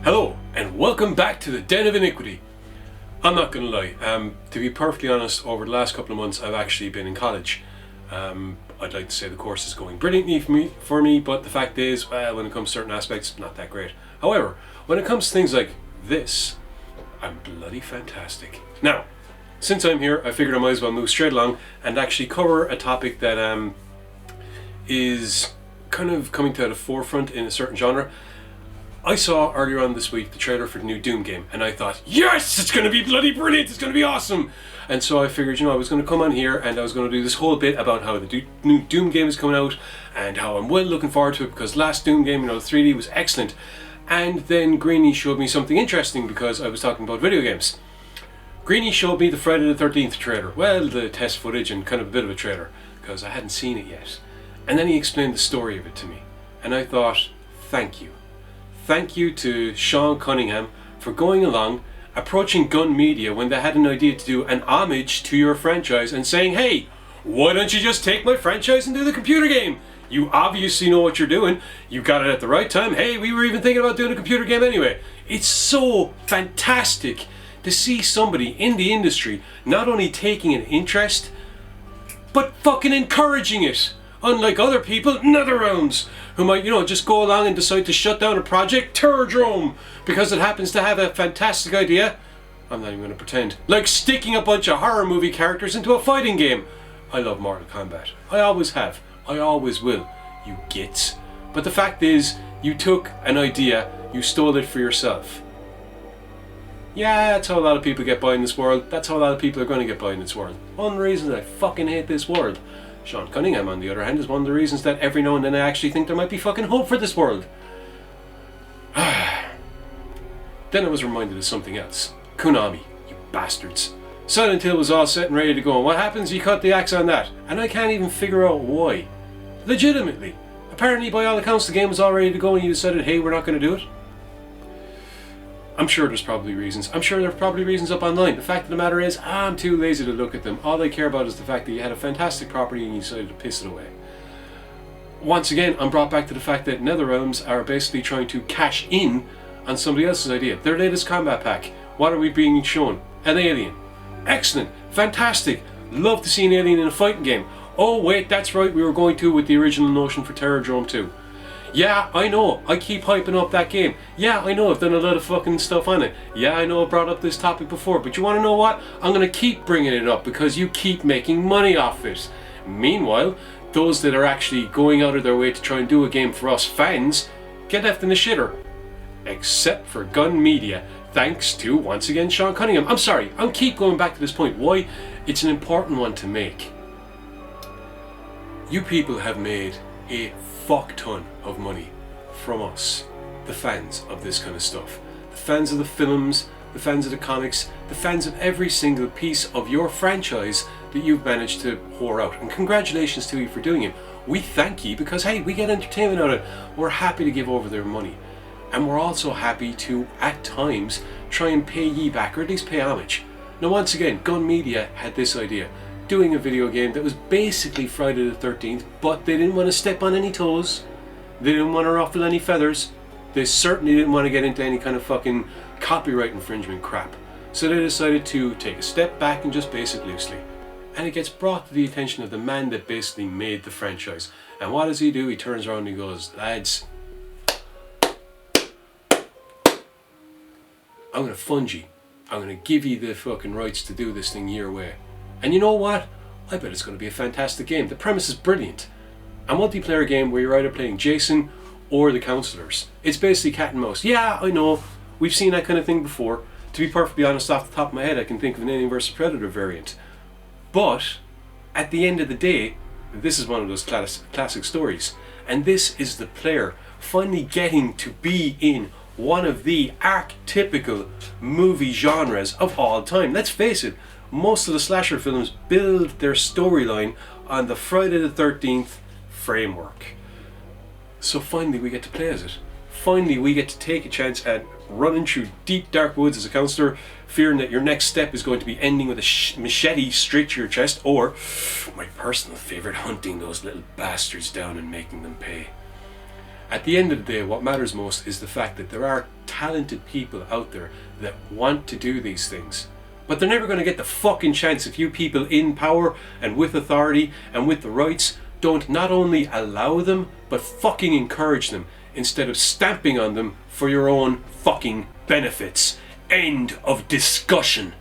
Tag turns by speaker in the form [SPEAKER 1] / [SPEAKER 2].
[SPEAKER 1] Hello, and welcome back to the Den of Iniquity. I'm not gonna lie, to be perfectly honest, over the last couple of months I've actually been in college. I'd like to say the course is going brilliantly for me, but the fact is, well, when it comes to certain aspects, not that great. However, when it comes to things like this, I'm bloody fantastic. Now, since I'm here, I figured I might as well move straight along and actually cover a topic that is kind of coming to the forefront in a certain genre. I saw earlier on this week the trailer for the new Doom game, and I thought, yes, it's going to be bloody brilliant, it's going to be awesome. And so I figured, I was going to come on here and I was going to do this whole bit about how the new Doom game is coming out and how I'm well looking forward to it, because last Doom game, the 3D was excellent. And then Greenie showed me something interesting, because I was talking about video games. Greenie showed me the Friday the 13th trailer, well, the test footage and kind of a bit of a trailer, because I hadn't seen it yet. And then he explained the story of it to me, and I thought, thank you. Thank you to Cunningham for going along, approaching Gun Media when they had an idea to do an homage to your franchise and saying, hey, why don't you just take my franchise and do the computer game? You obviously know what you're doing. You got it at the right time. Hey, we were even thinking about doing a computer game anyway. It's so fantastic to see somebody in the industry not only taking an interest, but fucking encouraging it. Unlike other people in other realms who might, just go along and decide to shut down a project, Terrordrome, because it happens to have a fantastic idea. I'm not even going to pretend. Like sticking a bunch of horror movie characters into a fighting game. I love Mortal Kombat. I always have. I always will. You gits. But the fact is, you took an idea, you stole it for yourself. Yeah, that's how a lot of people get by in this world. That's how a lot of people are going to get by in this world. One of the reasons I fucking hate this world. Cunningham, on the other hand, is one of the reasons that every now and then I actually think there might be fucking hope for this world. Then I was reminded of something else. Konami, you bastards. Silent Hill was all set and ready to go, and what happens? You cut the axe on that. And I can't even figure out why. Legitimately. Apparently, by all accounts, the game was all ready to go and you decided, hey, we're not going to do it. I'm sure there's probably reasons. I'm sure there are probably reasons up online. The fact of the matter is, I'm too lazy to look at them. All I care about is the fact that you had a fantastic property and you decided to piss it away. Once again, I'm brought back to the fact that NetherRealms are basically trying to cash in on somebody else's idea. Their latest combat pack. What are we being shown? An alien. Excellent. Fantastic. Love to see an alien in a fighting game. Oh wait, that's right, we were going to with the original notion for Terrordrome 2. Yeah, I know, I keep hyping up that game. Yeah, I know, I've done a lot of fucking stuff on it. Yeah, I know I brought up this topic before, but you want to know what? I'm going to keep bringing it up because you keep making money off it. Meanwhile, those that are actually going out of their way to try and do a game for us fans get left in the shitter. Except for Gun Media, thanks to, once again, Cunningham. I'm sorry, I'll keep going back to this point. Why? It's an important one to make. You people have made a fuck ton of money from us, the fans of this kind of stuff. The fans of the films, the fans of the comics, the fans of every single piece of your franchise that you've managed to whore out. And congratulations to you for doing it. We thank you because, hey, we get entertainment out of it. We're happy to give over their money. And we're also happy to, at times, try and pay ye back, or at least pay homage. Now, once again, Gun Media had this idea. Doing a video game that was basically Friday the 13th, but they didn't want to step on any toes. They didn't want to ruffle any feathers. They certainly didn't want to get into any kind of fucking copyright infringement crap. So they decided to take a step back and just base it loosely. And it gets brought to the attention of the man that basically made the franchise. And what does he do? He turns around and he goes, lads, I'm going to fund you. I'm going to give you the fucking rights to do this thing your way. And you know what? I bet it's going to be a fantastic game. The premise is brilliant. A multiplayer game where you're either playing Jason or the counselors. It's basically cat and mouse. Yeah, I know. We've seen that kind of thing before. To be perfectly honest, off the top of my head, I can think of an Alien vs Predator variant. But, at the end of the day, this is one of those classic stories. And this is the player finally getting to be in one of the archetypical movie genres of all time. Let's face it. Most of the slasher films build their storyline on the Friday the 13th framework. So finally we get to play as it. Finally we get to take a chance at running through deep dark woods as a counselor, fearing that your next step is going to be ending with a machete straight to your chest, or, my personal favourite, hunting those little bastards down and making them pay. At the end of the day, what matters most is the fact that there are talented people out there that want to do these things. But they're never going to get the fucking chance if you people in power and with authority and with the rights don't not only allow them, but fucking encourage them instead of stamping on them for your own fucking benefits. End of discussion.